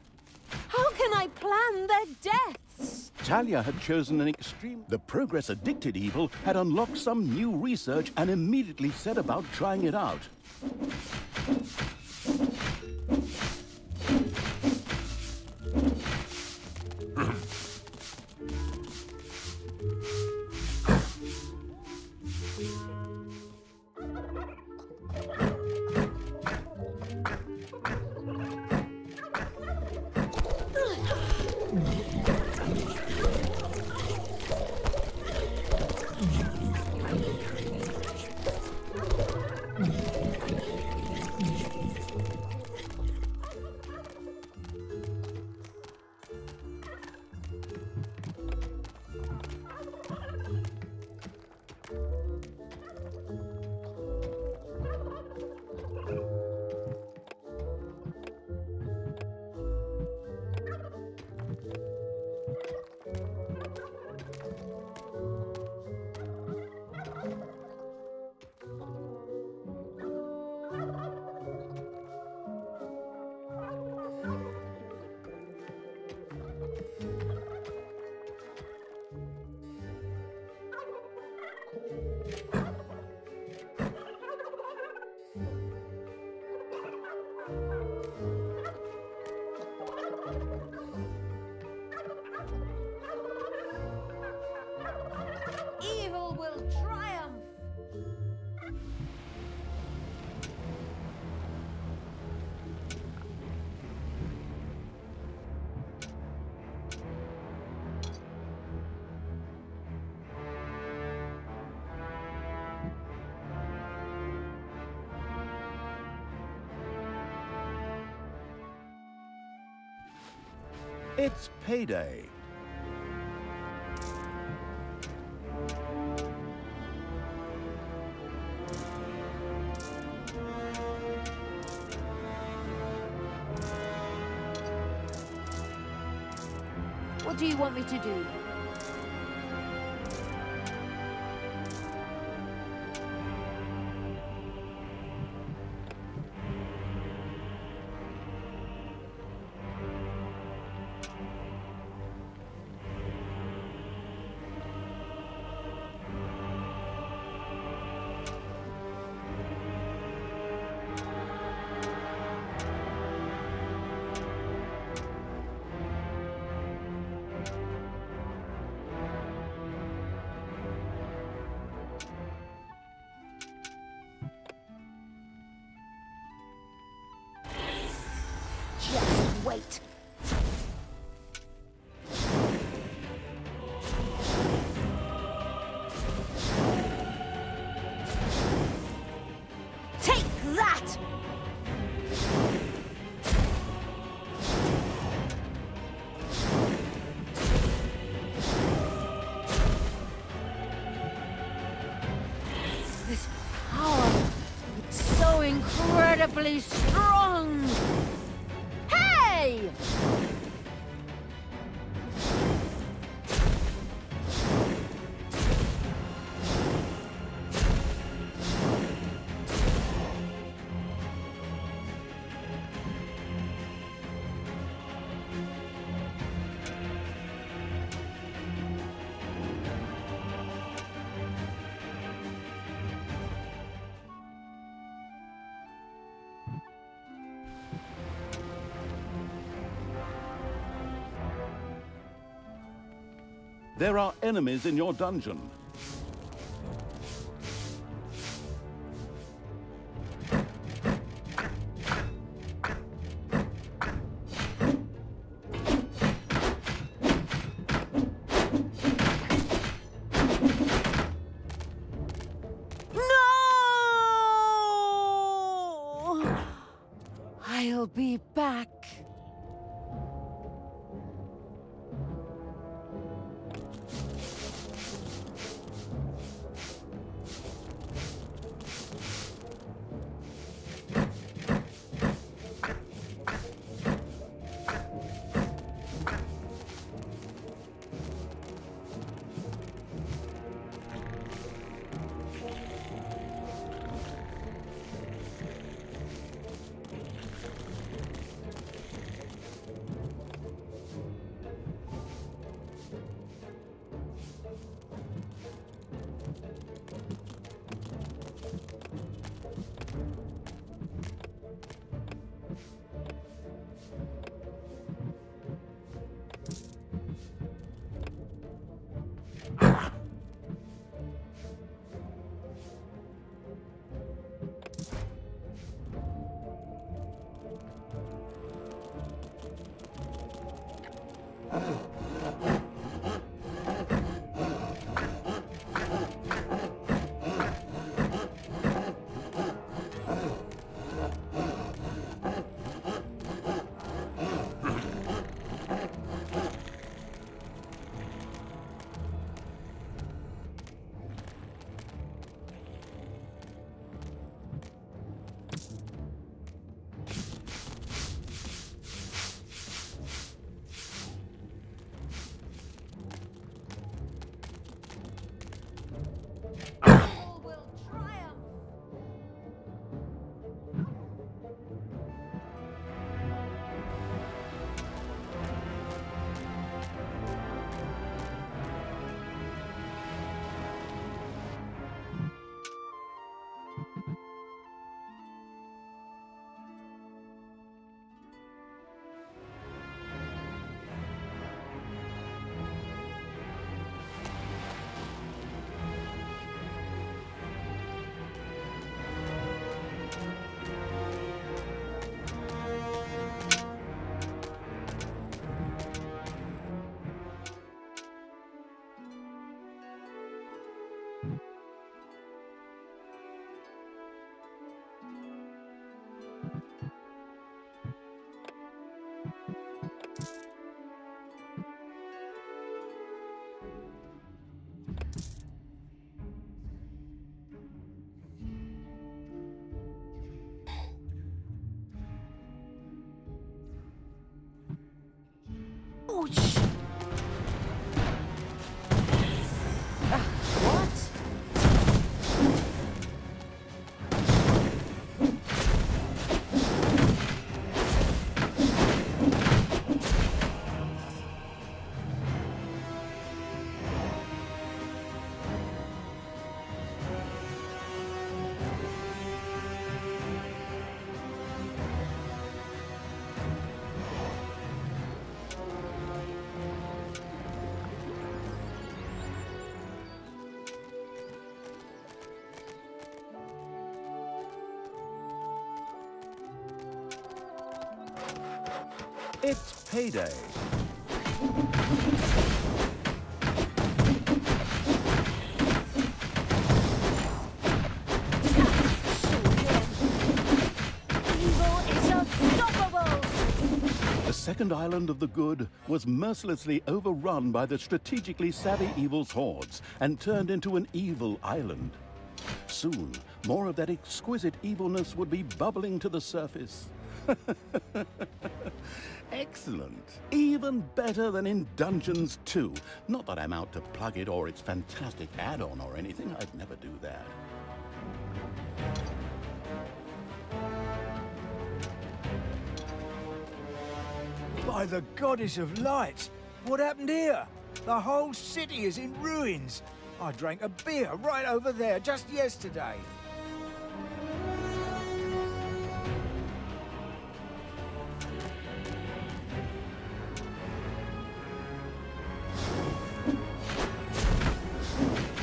How can I plan their deaths? Talia had chosen an extreme. The progress-addicted evil had unlocked some new research and immediately set about trying it out. Evil will triumph. It's payday. What do you want me to do? Just wait. Take that! This power, it's so incredibly strong! Hey! There are enemies in your dungeon. No! I'll be back. All will triumph. Ouch! What? It's payday. Evil is unstoppable! The second island of the good was mercilessly overrun by the strategically savvy evil's hordes and turned into an evil island. Soon, more of that exquisite evilness would be bubbling to the surface. Excellent. Even better than in Dungeons 2. Not that I'm out to plug it or its fantastic add-on or anything. I'd never do that. By the goddess of light! What happened here? The whole city is in ruins. I drank a beer right over there just yesterday.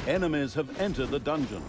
Enemies have entered the dungeon.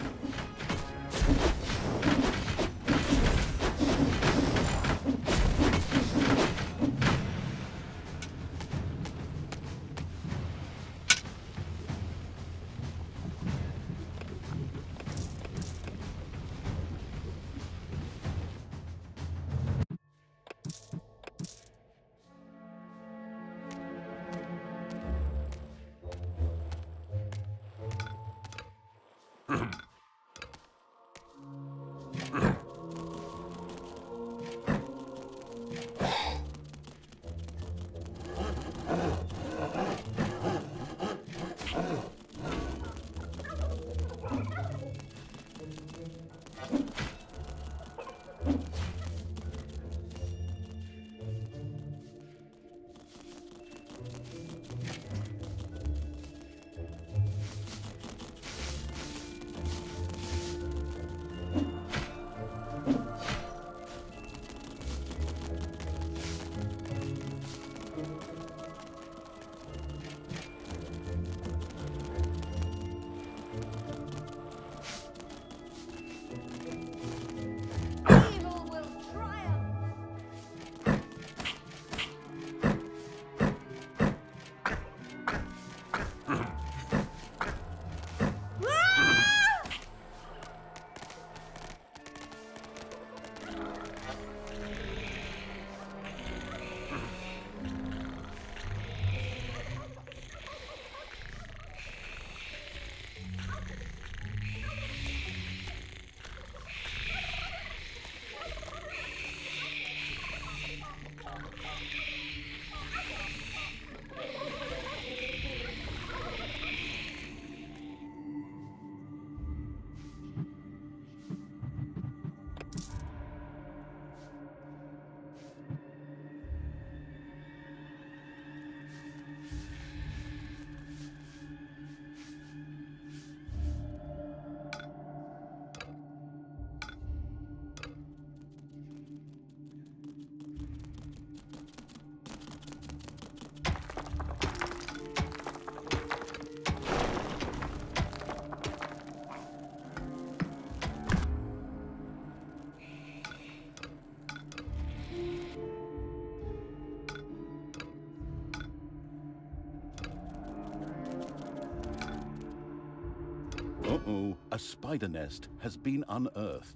Oh, a spider nest has been unearthed.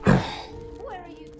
Where are you?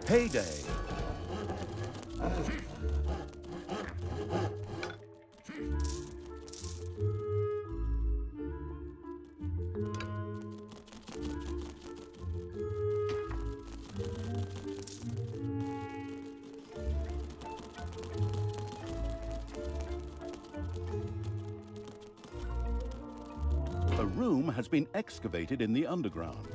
Payday! A room has been excavated in the underground.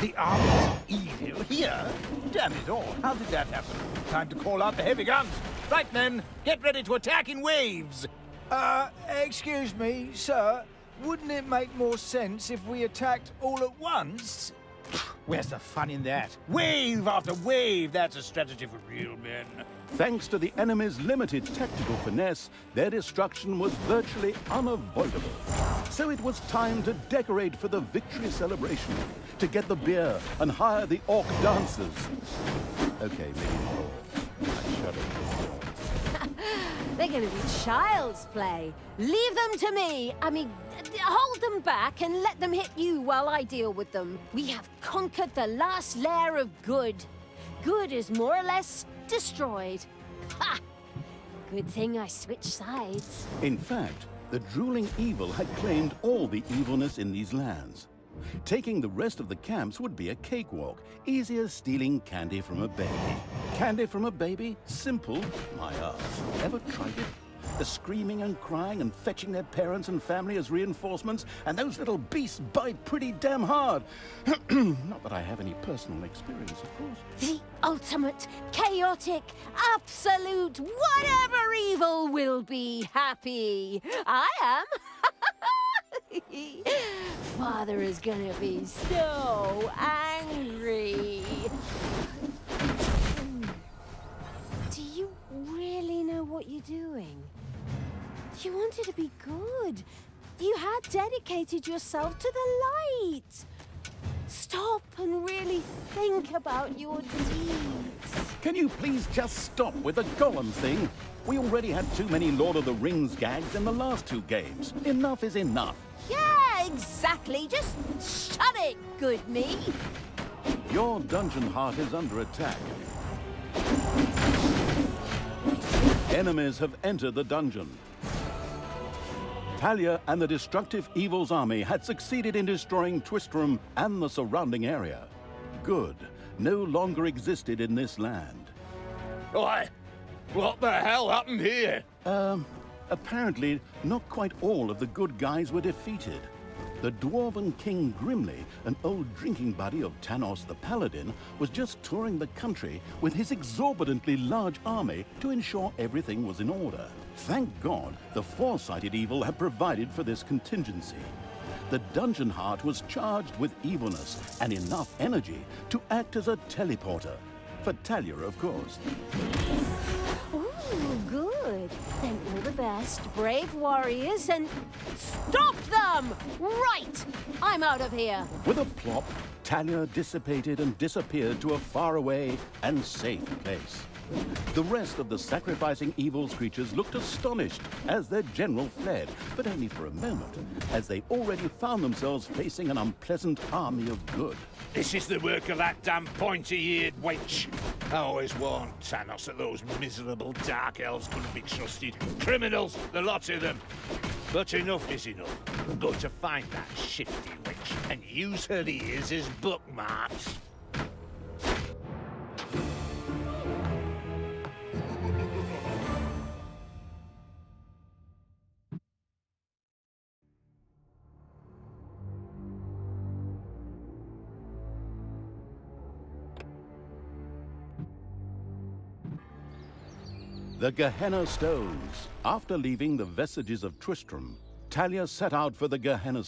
The armies of evil here? Damn it all, how did that happen? Time to call out the heavy guns. Right, men, get ready to attack in waves. Excuse me, sir. Wouldn't it make more sense if we attacked all at once? Where's the fun in that? Wave after wave, that's a strategy for real men. Thanks to the enemy's limited tactical finesse, their destruction was virtually unavoidable. So it was time to decorate for the victory celebration, to get the beer and hire the orc dancers. Okay, maybe not all. I shudder. They're going to be child's play. Leave them to me. I mean, hold them back and let them hit you while I deal with them. We have conquered the last layer of good. Good is more or less destroyed. Ha! Good thing I switched sides. In fact, the drooling evil had claimed all the evilness in these lands. Taking the rest of the camps would be a cakewalk, easy as stealing candy from a baby. Candy from a baby? Simple? My ass. Ever tried it? The screaming and crying and fetching their parents and family as reinforcements, and those little beasts bite pretty damn hard. Not that I have any personal experience, of course. The ultimate, chaotic, absolute, whatever evil will be happy. I am. Father is gonna be so angry. Do you really know what you're doing? You wanted to be good. You had dedicated yourself to the light. Stop and really think about your deeds. Can you please just stop with the golem thing? We already had too many Lord of the Rings gags in the last 2 games. Enough is enough. Yeah, exactly. Just shut it, good me. Your dungeon heart is under attack. Enemies have entered the dungeon. Talia and the destructive evil's army had succeeded in destroying Twistram and the surrounding area. Good no longer existed in this land. Oi! What the hell happened here? Apparently, not quite all of the good guys were defeated. The Dwarven King Grimly, an old drinking buddy of Tanos the Paladin, was just touring the country with his exorbitantly large army to ensure everything was in order. Thank God, the foresighted evil had provided for this contingency. The Dungeon Heart was charged with evilness and enough energy to act as a teleporter. For Talia, of course. Ooh, good. Then all the best, brave warriors, and stop them! Right! I'm out of here. With a plop, Talia dissipated and disappeared to a faraway and safe place. The rest of the sacrificing evil's creatures looked astonished as their general fled, but only for a moment, as they already found themselves facing an unpleasant army of good. This is the work of that damn pointy-eared wench. I always warned Tanos that those miserable dark elves couldn't be trusted. Criminals, the lot of them. But enough is enough. I'm going to find that shifty wench and use her ears as bookmarks. The Gehenna Stones. After leaving the vestiges of Tristram, Talia set out for the Gehenna